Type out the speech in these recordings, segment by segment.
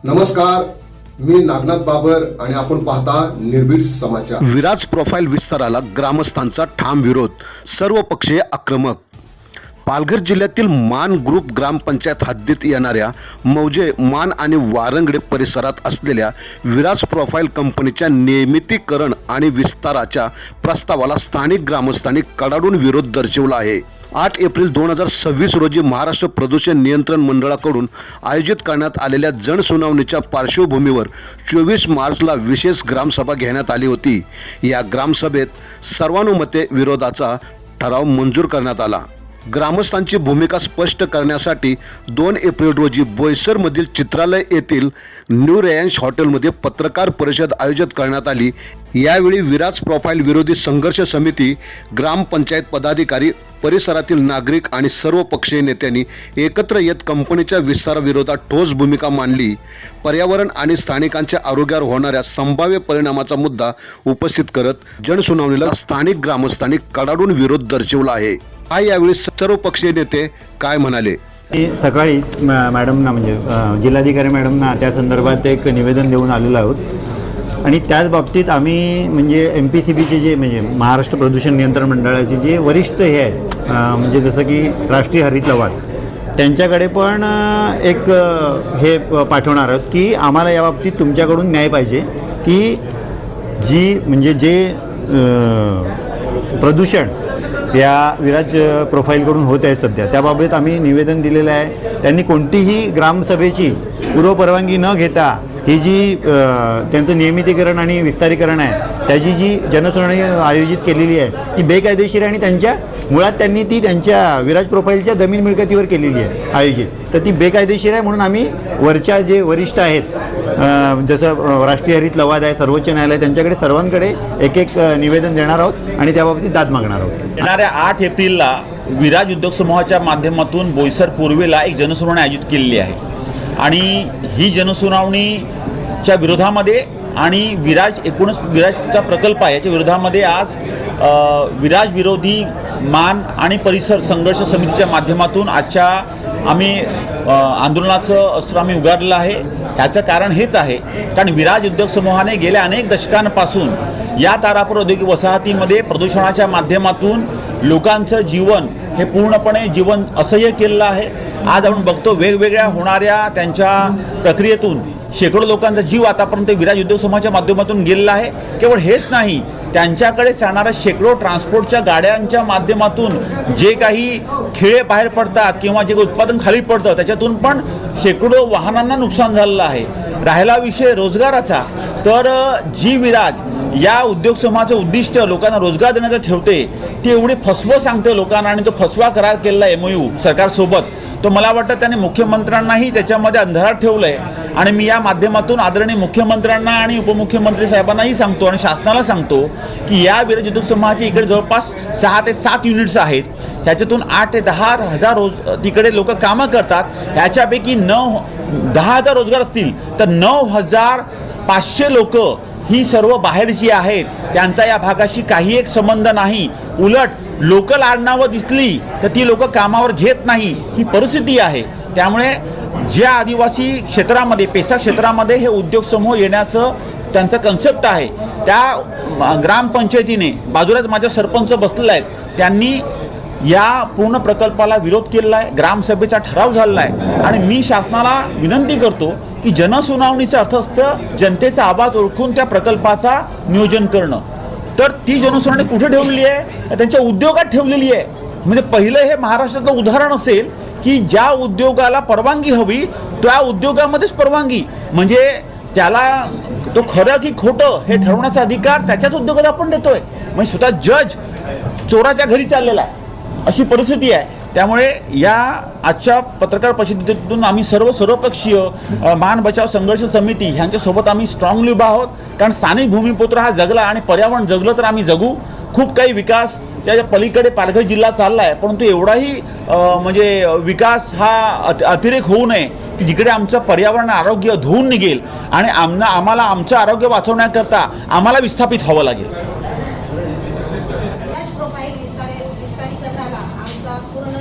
नमस्कार, मी नागनाथ बाबर आणि आपण पाहता निर्भीड समाचार। विराज प्रोफाईल विस्ताराला ग्रामस्थांचा ठाम विरोध, सर्व पक्षीय आक्रमक। पालघर जिल्ह्यातील मान ग्रुप ग्रामपंचायत हद्दीत येणाऱ्या मौजे, मान आणि वारंगडे परिसरात असलेल्या विराज प्रोफाईल कंपनीच्या नियमितीकरण आणि विस्ताराच्या प्रस्तावाला स्थानिक ग्रामस्थांनी कडाडून विरोध दर्शवला आहे। 8 एप्रिल 2026 रोजी महाराष्ट्र प्रदूषण नियंत्रण मंडळाकडून आयोजित करण्यात आलेल्या जनसुनावणीच्या पार्श्वभूमीवर 24 मार्चला विशेष ग्रामसभा घेण्यात आली होती। या ग्रामसभेत सर्वानुमते विरोधाचा ठराव मंजूर करण्यात आला। ग्रामस्थांची भूमिका स्पष्ट करण्यासाठी 2 एप्रिल रोजी बोईसरमधील चित्रालय येथील न्यू रेयांश हॉटेलमध्ये पत्रकार परिषद आयोजित करण्यात आली। यावेळी विराज प्रोफाईल विरोधी संघर्ष समिती, ग्रामपंचायत पदाधिकारी, परिसरातील नागरिक आणि सर्व पक्षीय नेत्यांनी एकत्र येत कंपनीच्या विस्ताराविरोधात ठोस भूमिका मांडली। पर्यावरण आणि स्थानिकांच्या आरोग्यावर होणाऱ्या संभाव्य परिणामाचा मुद्दा उपस्थित करत जनसुनावणीला स्थानिक ग्रामस्थांनी कडाडून विरोध दर्शवला आहे। यावेळी सर्व पक्षीय नेते काय म्हणाले? सकाळीच मॅडमना म्हणजे जिल्हाधिकारी मॅडमना त्या संदर्भात एक निवेदन देऊन आलेलो आहोत आणि त्याच बाबतीत आम्ही म्हणजे MPCBचे जे म्हणजे महाराष्ट्र प्रदूषण नियंत्रण मंडळाचे जे वरिष्ठ हे आहेत म्हणजे जसं की राष्ट्रीय हरित लवाद त्यांच्याकडे पण एक हे पाठवणार आहोत की आम्हाला या बाबतीत तुमच्याकडून न्याय पाहिजे की जी म्हणजे जे प्रदूषण या विराज प्रोफाईलकडून होत आहे सध्या त्याबाबत आम्ही निवेदन दिलेलं आहे। त्यांनी कोणतीही ग्रामसभेची पूर्वपरवानगी न घेता ही जी त्यांचं नियमितीकरण आणि विस्तारीकरण आहे त्याची जी जनसुनावणी आयोजित केलेली आहे ती बेकायदेशीर आहे आणि त्यांच्या मुळात त्यांनी ती त्यांच्या विराज प्रोफाईलच्या जमीन मिळकतीवर केलेली आहे आयोजित, तर ती बेकायदेशीर आहे। म्हणून आम्ही वरच्या जे वरिष्ठ आहेत जसं राष्ट्रीय हरित लवाद आहे, सर्वोच्च न्यायालय, त्यांच्याकडे सर्वांकडे एक निवेदन देणार आहोत आणि त्याबाबतीत दाद मागणार आहोत। येणाऱ्या 8 एप्रिलला विराज उद्योग समूहाच्या माध्यमातून बोईसर पूर्वेला एक जनसुनावणी आयोजित केलेली आहे आणि ही जनसुनावणीच्या विरोधामध्ये आणि एकूणच विराजचा प्रकल्प आहे याच्या विरोधामध्ये आज विराज विरोधी मान आणि परिसर संघर्ष समितीच्या माध्यमातून आजच्या आम्ही आंदोलनाचं अस्त्र आम्ही उगारलेलं आहे। याचं कारण हेच आहे कारण विराज उद्योग समूहाने गेल्या अनेक दशकांपासून या तारापूर औद्योगिक वसाहतीमध्ये प्रदूषणाच्या माध्यमातून लोकांचं जीवन हे पूर्णपणे जीवन असह्य केलेलं आहे। आज आपण बघतो वेगवेगळ्या होणाऱ्या त्यांच्या प्रक्रियेतून शेकडो लोकांचा जीव आतापर्यंत विराज उद्योग समूहाच्या माध्यमातून गेलेला आहे। केवळ हेच नाही, त्यांच्याकडे चालणाऱ्या शेकडो ट्रान्सपोर्टच्या गाड्यांच्या माध्यमातून जे काही खिळे बाहेर पडतात किंवा जे उत्पादन खाली पडतं त्याच्यातून पण शेकडो वाहनांना नुकसान झालेलं आहे। राहिला विषय रोजगाराचा, तर जी विराज या उद्योग समूहाचं उद्दिष्ट लोकांना रोजगार देण्याचं ठेवते ती एवढी फसवं सांगते लोकांना आणि तो फसवा करार केलेला MOU सरकारसोबत तो मला वाटतं त्याने मुख्यमंत्र्यांनाही त्याच्यामध्ये अंधारात ठेवलं आहे। आणि मी या माध्यमातून आदरणीय मुख्यमंत्र्यांना आणि उपमुख्यमंत्री साहेबांनाही सांगतो आणि शासनाला सांगतो की या विराज उद्योग समूहाचे इकडे जवळपास 6 ते 7 युनिट्स आहेत, त्याच्यातून 8 ते 10 हजार तिकडे लोक कामं करतात। ह्याच्यापैकी 10 हजार रोजगार असतील तर 9,500 लोक ही सर्व बाहेरची आहेत, त्यांचा या भागाशी काही एक संबंध नाही। उलट लोकल आडनावं दिसली तर ती लोक कामावर घेत नाही, ही परिस्थिती आहे। त्यामुळे ज्या आदिवासी क्षेत्रामध्ये पेसा क्षेत्रामध्ये हे उद्योग समूह येण्याचं त्यांचं कन्सेप्ट आहे त्या ग्रामपंचायतीने बाजूलाच माझ्या सरपंच बसलेले आहेत, त्यांनी या पूर्ण प्रकल्पाला विरोध केलेला आहे। ग्रामसभेचा ठराव झालेला आहे आणि मी शासनाला विनंती करतो की जनसुनावणीचा अर्थ असतं जनतेचा आवाज ओळखून त्या प्रकल्पाचा नियोजन करणं। तर ती जनसुनावणी कुठे ठेवलेली आहे? त्यांच्या उद्योगात ठेवलेली आहे। म्हणजे पहिलं हे महाराष्ट्रातलं उदाहरण असेल की ज्या उद्योगाला परवानगी हवी त्या उद्योगामध्येच परवानगी, म्हणजे त्याला तो खरं की खोटं हे ठरवण्याचा अधिकार त्याच्याच उद्योगाला आपण देतोय। म्हणजे स्वतः जज चोराच्या घरी चाललेला आहे, अशी परिस्थिती आहे। त्यामुळे या आजच्या पत्रकार परिषदेतून आम्ही सर्वपक्षीय मान बचाव संघर्ष समिती ह्यांच्यासोबत आम्ही स्ट्रॉंगली उभा आहोत, कारण स्थानिक भूमिपुत्र हा जगला आणि पर्यावरण जगलं तर आम्ही जगू। खूप काही विकास त्याच्या पलीकडे पालघर जिल्हा चालला आहे, परंतु एवढाही म्हणजे विकास हा अतिरेक होऊ नये की जिकडे आमचं पर्यावरण आरोग्य धुवून निघेल आणि आम्हाला आमचं आरोग्य वाचवण्याकरता आम्हाला विस्थापित व्हावं लागेल। पूर्ण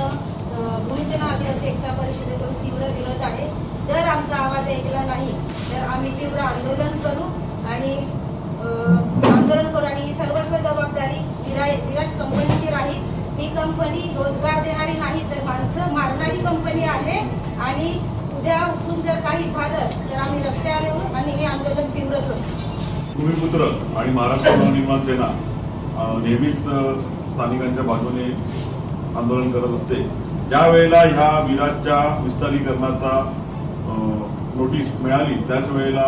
भूमिसेना आदिवासी एकता परिषदेकडून तीव्र विरोध आहे। जर आमचा आवाज ऐकला नाही तीव्र आंदोलन करू आणि ही सर्वस्व जबाबदारी विराज कंपनीची राहील. ही कंपनी रोजगार देणारी नाही तर माणसं मारणारी कंपनी आहे आणि उद्या उठून जर काही झालं तर आम्ही रस्त्यावर येऊ आणि हे आंदोलन तीव्र करू. भूमिपुत्र आणि महाराष्ट्र नवनिर्माण सेना नेहमीच स्थानिकांच्या बाजूने आंदोलन करत असते. ज्या वेळेला ह्या विराजच्या विस्तारीकरणाचा नोटीस मिळाली त्याच वेळेला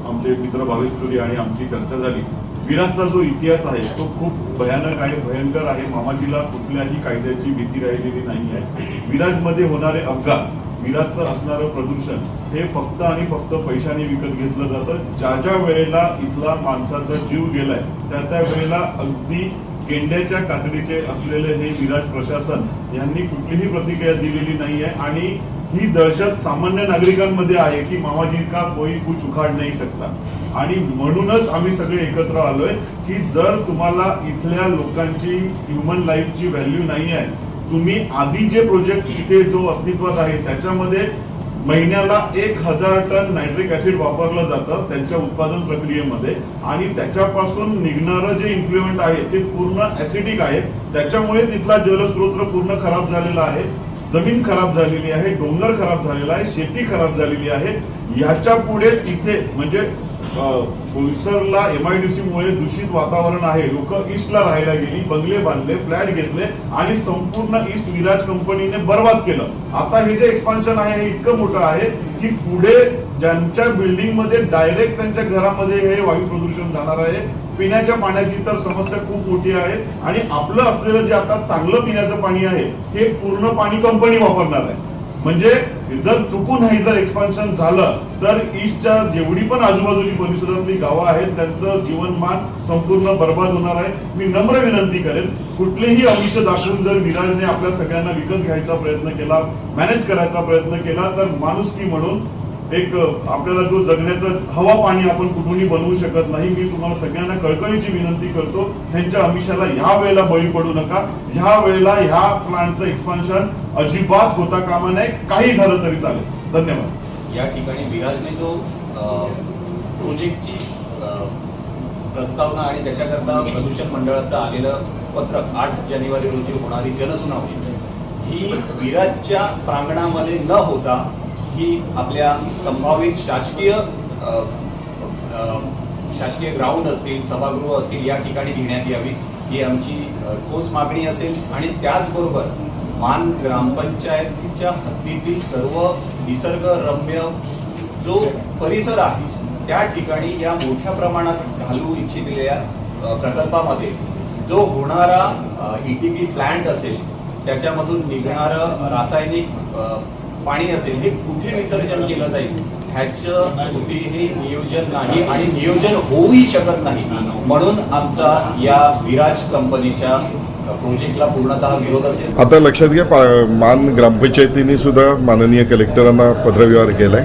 आमचे मित्र भावेश चोरी आणि आमची चर्चा झाली. विराजचा जो इतिहास आहे तो खूप भयानक आहे, भयंकर आहे. मामाजीला कुठल्याही कायद्याची भीती राहिलेली नाही आहे. विराजमध्ये होणारे अपघात, विराजचं असणारं प्रदूषण हे फक्त आणि फक्त पैशाने विकत घेतलं जातं. ज्या वेळेला इथला माणसाचा जीव गेलाय त्या वेळेला अगदी गेंड्याच्या कातडीचे असलेले हे विराज प्रशासन यांनी कुठलीही प्रतिक्रिया दिलेली नाहीये आणि ही दहशत सामान्य नागरिकांमध्ये आहे की मामाजी का कोई कुछ उखाड़ नहीं सकता. आणि म्हणूनच आम्ही सगळे एकत्र आलोय की जर तुम्हाला इथल्या लोकांची ह्युमन लाईफची व्हॅल्यू नाही आहे, तुम्ही आधी जे प्रोजेक्ट इथे जो अस्तित्वात आहे त्याच्यामध्ये महिन्याला 1000 टन नायट्रिक ऍसिड वापरलं जातं त्यांच्या उत्पादन प्रक्रियेमध्ये आणि त्याच्यापासून निघणारं जे इन्फ्लुएंट आहे ते पूर्ण ऍसिडिक आहे. त्याच्यामुळे तिथला जलस्रोत पूर्ण खराब झालेला आहे, जमीन खराब झालेली आहे, डोंगर खराब झालेला आहे, शेती खराब झालेली आहे. ह्याच्या पुढे तिथे म्हणजे बोईसरला MIDC मुळे दूषित वातावरण आहे. लोक ईस्टला राहायला गेली, बंगले बांधले, फ्लॅट घेतले आणि संपूर्ण ईस्ट विराज कंपनीने बर्बाद केलं. आता हे जे एक्सपान्शन आहे हे इतकं मोठं आहे की पुढे ज्यांच्या बिल्डिंग मध्ये डायरेक्ट त्यांच्या घरामध्ये हे वायू प्रदूषण जाणार आहे. पिण्याच्या पाण्याची तर समस्या खूप मोठी आहे आणि आपलं असलेलं जे आता चांगलं पिण्याचं पाणी आहे हे पूर्ण पाणी कंपनी वापरणार आहे. म्हणजे जर चुकून हे जर एक्सपान्शन झालं तर ईस्टच्या जेवढी पण आजूबाजूची परिसरातली गावं आहेत त्यांचं जीवनमान संपूर्ण बर्बाद होणार आहे. मी नम्र विनंती करेन, कुठलेही आमिष दाखवून जर विराजने आपल्या सगळ्यांना विकत घ्यायचा प्रयत्न केला, मॅनेज करायचा प्रयत्न केला तर माणुसकी म्हणून एक आपल्याला जो जगण्याचं हवा पाणी आपण कुठूनही बनवू शकत नाही. मी तुम्हाला सगळ्यांना कळकळीची विनंती करतो, त्यांच्या आमिषाला ह्या वेळेला बळी पडू नका. ह्या वेळेला ह्या प्लांटचं एक्सपान्शन अजिबात होता कामा नये, काही झालं तरी चालेल. धन्यवाद. या ठिकाणी विराजने जो प्रोजेक्टची प्रस्तावना आणि त्याच्याकरता प्रदूषण मंडळाचं आलेलं पत्रक 8 जानेवारी रोजी होणारी जनसुनावणी ही विराजच्या प्रांगणामध्ये न होता ही आपल्या संभावित शासकीय ग्राउंड असतील, सभागृह असतील या ठिकाणी घेण्यात यावी ही आमची ठोस मागणी असेल. आणि त्याचबरोबर मान ग्रामपंचायतीच्या हद्दीतील सर्व निसर्गरम्य जो परिसर आहे त्या ठिकाणी या मोठ्या प्रमाणात घालू इच्छितलेल्या प्रकल्पामध्ये जो होणारा ETP प्लांट असेल त्याच्यामधून निघणारं रासायनिक पाणी असेल हे कुठे विसर्जन केलं जाईल ह्याचं कुठेही नियोजन नाही आणि नियोजन होऊही शकत नाही. म्हणून आमचा या विराज कंपनीच्या प्रोजेक्टला पूर्णतः विरोध असेल. आता लक्षात घ्या, मान ग्रामपंचायतीने सुद्धा माननीय कलेक्टरांना पत्रव्यवहार केलाय.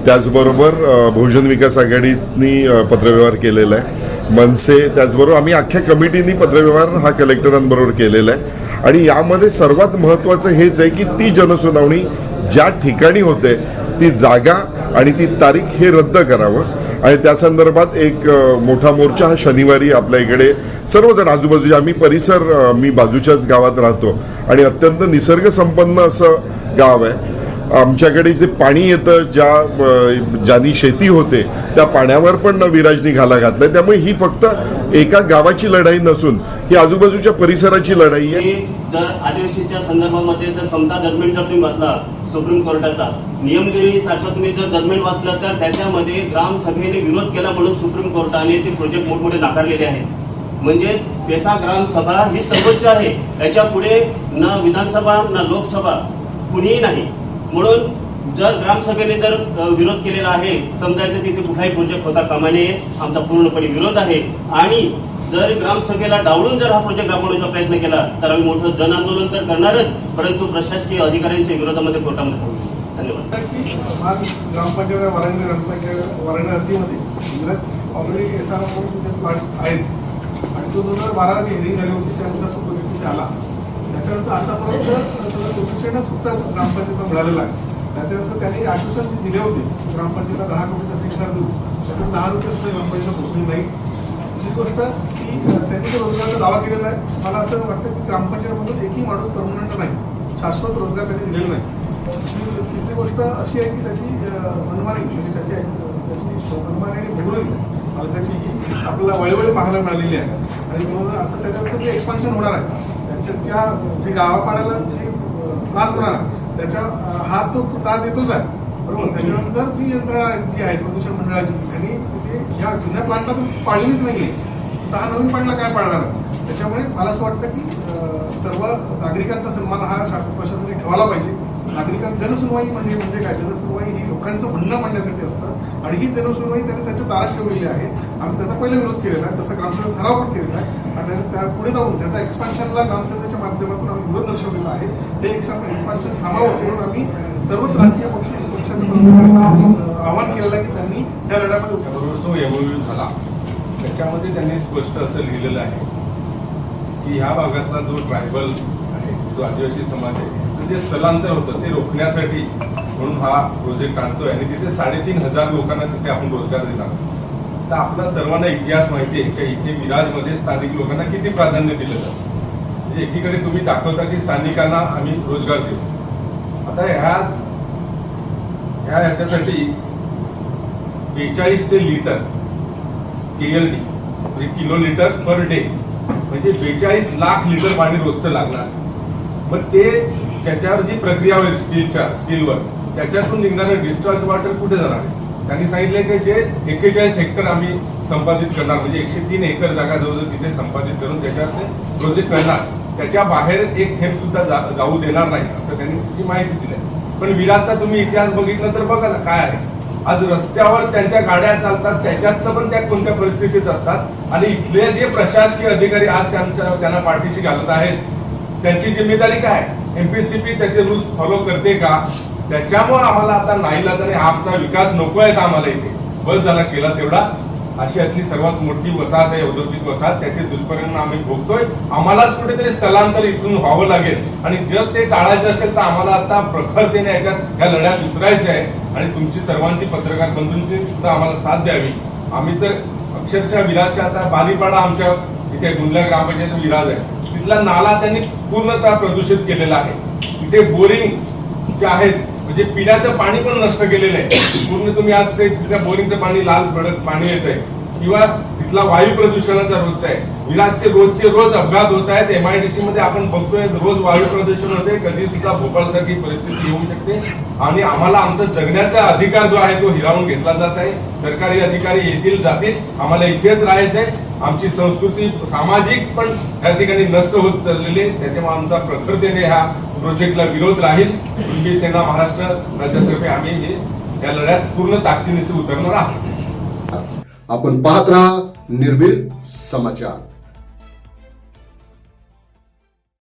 त्याचबरोबर बहुजन विकास आघाडीनी पत्रव्यवहार केलेला आहे. मनसे त्याचबरोबर आम्ही अख्ख्या कमिटीनी पत्रव्यवहार हा कलेक्टरांबरोबर केलेला आहे. आणि यामध्ये सर्वात महत्त्वाचं हेच आहे की ती जनसुनावणी ज्या ठिकाणी होते ती जागा आणि ती तारीख हे रद्द करावं. आणि त्या संदर्भात एक मोठा मोर्चा हा शनिवारी आपल्या इकडे सर्वजण आजूबाजूचे आम्ही परिसर, मी बाजूच्याच गावात राहतो आणि अत्यंत निसर्गसंपन्न असं गाव आहे. आमच्याकडे जे पाणी येतं ज्यांनी शेती होते त्या पाण्यावर पण विराजनी घाला घातलाय. त्यामुळे ही फक्त एका गावाची लढाई नसून ही आजूबाजूच्या परिसराची लढाई आहे. जर आदिवासीच्या संदर्भामध्ये जर समता जजमेंट जर तुम्ही वाचला सुप्रीम कोर्टाचा नियमगिरी सारखं तुम्ही जर जजमेंट वाचलं तर त्याच्यामध्ये ग्रामसभेने विरोध केला म्हणून सुप्रीम कोर्टाने ते प्रोजेक्ट मोठमोठे नाकारलेले आहे. म्हणजेच पेसा ग्रामसभा ही सर्वोच्च आहे, याच्या पुढे ना विधानसभा ना लोकसभा कुणीही नाही. म्हणून जर ग्रामसभेने जर विरोध केलेला आहे समजायचं तिथे कुठलाही प्रोजेक्ट होता कामा नये, आमचा पूर्णपणे विरोध आहे. आणि जर ग्रामसभेला डावलून जर हा प्रोजेक्ट राबवण्याचा प्रयत्न केला तर आम्ही मोठं जन आंदोलन तर करणारच, परंतु प्रशासकीय अधिकाऱ्यांच्या विरोधामध्ये कोर्टामध्ये थांबू. धन्यवाद. ग्रामपंचायत वाराणसी हद्दीमध्ये ऑलरेडी SR प्लॉट आहेत आणि तो 2012 हिअरिंग झाली होती त्यानुसार तो प्रोजेक्ट आला. त्याच्यानंतर आतापर्यंत सोल्युशनच फक्त ग्रामपंचायतीला मिळालेला आहे. त्याच्यानंतर त्यांनी आश्वासन दिले होते ग्रामपंचायतीला 10 कोटीचा CSR देऊ. त्याच्यात 10 रुपये सुद्धा ग्रामपंचायत पोहोचली नाही. दुसरी गोष्ट की त्यांनी जो रोजगाराचा दावा केलेला आहे, मला असं वाटतं की ग्रामपंचायतमधून एकही माणूस परमनंट नाही, शाश्वत रोजगार त्यांनी दिलेला नाही. तिसरी गोष्ट अशी आहे की त्याची मनमानी म्हणजे त्याची मनमानी आणि भेटवणी त्याची ही आपल्याला वळवळ पाहायला मिळालेली आहे. आणि म्हणून आता त्याच्यानंतर जे एक्सपान्शन होणार आहे त्याच्यात त्या जे गावापाड्याला जे त्रास होणार आहे त्याच्या हा तो त्रास देतोच आहे, बरोबर. त्याच्यानंतर जी यंत्रणा जी आहे प्रदूषण मंडळाची त्यांनी ते ह्या जुन्या प्लांटला पाळलीच नाही आहे, तर हा नवीन प्लांटला काय पाळणार आहे. त्याच्यामुळे मला असं वाटतं की सर्व नागरिकांचा सन्मान हा शासन प्रशासनाने ठेवायला पाहिजे. नागरिकांची जनसुनवाई म्हणजे काय, जनसुनवाई ही लोकांचं म्हणणं मांडण्यासाठी असतं आणि ही जनसुनवाई त्यांनी त्याच्या दारात ठेवलेली आहे. आम्ही त्याचा पहिला विरोध केलेला आहे, तसा ग्रामसभेत ठराव पण केलेला आहे आणि त्या पुढे जाऊन त्याचा एक्सपान्शनला ग्रामसभेच्या माध्यमातून आम्ही विरोध दर्शवलेला आहे. हे एक्सपान्शन थांबावं म्हणून आम्ही सर्वच राजकीय पक्षाच्या आवाहन केलेलं आहे की त्यांनी या लढ्यामध्ये त्याबरोबर जो एमओयू झाला त्याच्यामध्ये त्यांनी स्पष्ट असं लिहिलेलं आहे की ह्या भागातला जो ट्रायबल आहे, जो आदिवासी समाज आहे, जे स्थलांतर होतं ते रोखण्यासाठी म्हणून हा प्रोजेक्ट आणतोय आणि तिथे 3,500 लोकांना तिथे आपण रोजगार देणार. तर आपला सर्वांना इतिहास माहिती आहे की इथे विराजमध्ये स्थानिक लोकांना किती प्राधान्य दिलं जातं. म्हणजे एकीकडे तुम्ही दाखवता की स्थानिकांना आम्ही रोजगार देऊ. आता ह्याच्यासाठी 4200 लिटर KLD म्हणजे किलो लिटर पर डे म्हणजे 42 लाख लिटर पाणी रोजचं लागणार. मग ते त्याच्यावर जी प्रक्रिया होईल स्टीलवर त्याच्यातून निघणारं डिस्चार्ज वॉटर कुठे जाणार आहे. त्यांनी सांगितलं की जे 41 हेक्टर आम्ही संपादित करणार म्हणजे 103 एकर जागा जवळजवळ तिथे संपादित करून त्याच्यावर ते प्रोजेक्ट करणार, त्याच्या बाहेर एक थेंब सुद्धा जाऊ देणार नाही असं त्यांनी त्याची माहिती दिली. पण विराटचा तुम्ही इतिहास बघितला तर बघा ना काय आहे. आज रस्त्यावर त्यांच्या गाड्या चालतात, त्याच्यातनं पण त्या कोणत्या परिस्थितीत असतात आणि इथले जे प्रशासकीय अधिकारी आज त्यांना पाठीशी घालत आहेत त्यांची जिम्मेदारी काय. MPCP त्याचे रूल्स फॉलो करते का. त्याच्यामुळे आम्हाला आता नाईलाजाने आमचा विकास नको आहे आम्हाला इथे बस झाला केला तेवढा. आशियातली सर्वात मोठी वसाहत आहे औद्योगिक वसाहत, त्याचे दुष्परिणाम आम्ही भोगतोय. आम्हालाच कुठेतरी स्थलांतर इथून व्हावं लागेल आणि जर ते टाळायचं असेल तर आम्हाला आता प्रखरतेने याच्यात या लढ्यात उतरायचं आहे आणि तुमची सर्वांची पत्रकार बंधूंची सुद्धा आम्हाला साथ द्यावी. आम्ही तर अक्षरशः विराजच्या आता बालीपाडा आमच्या इथे गुंडला ग्रामपंचायत विराज आहे तिथला नाला त्यांनी पूर्णतः प्रदूषित केलेला आहे. तिथे बोरिंग जे आहेत म्हणजे पिण्याचं पाणी पण नष्ट केलेलं आहे पूर्ण. तुम्ही आज ते तिथल्या बोरिंगचं पाणी लाल भडक पाणी येत आहे किंवा तिथला वायू प्रदूषणाचा रोजचा आहे. विराटचे रोजचे रोज अपघात होत आहेत. MIDC मध्ये आपण बघतोय रोज वायू प्रदूषण होते. कधी सुद्धा भोपाळसारखी परिस्थिती येऊ शकते आणि आम्हाला आमचा जगण्याचा अधिकार जो आहे तो हिरावून घेतला जात आहे. सरकारी अधिकारी येतील जातील, आम्हाला इथेच राहायचंय. आमची संस्कृती सामाजिक पण या ठिकाणी नष्ट होत चाललेली आहे. त्याच्यामुळे आमचा प्रखरतेने ह्या प्रोजेक्टला विरोध राहील. कुणबी सेना महाराष्ट्र राज्यातर्फे आम्ही या लढ्यात पूर्ण ताकदीने उतरणार आहोत. आपण पाहत राहा निर्भीड समाचार.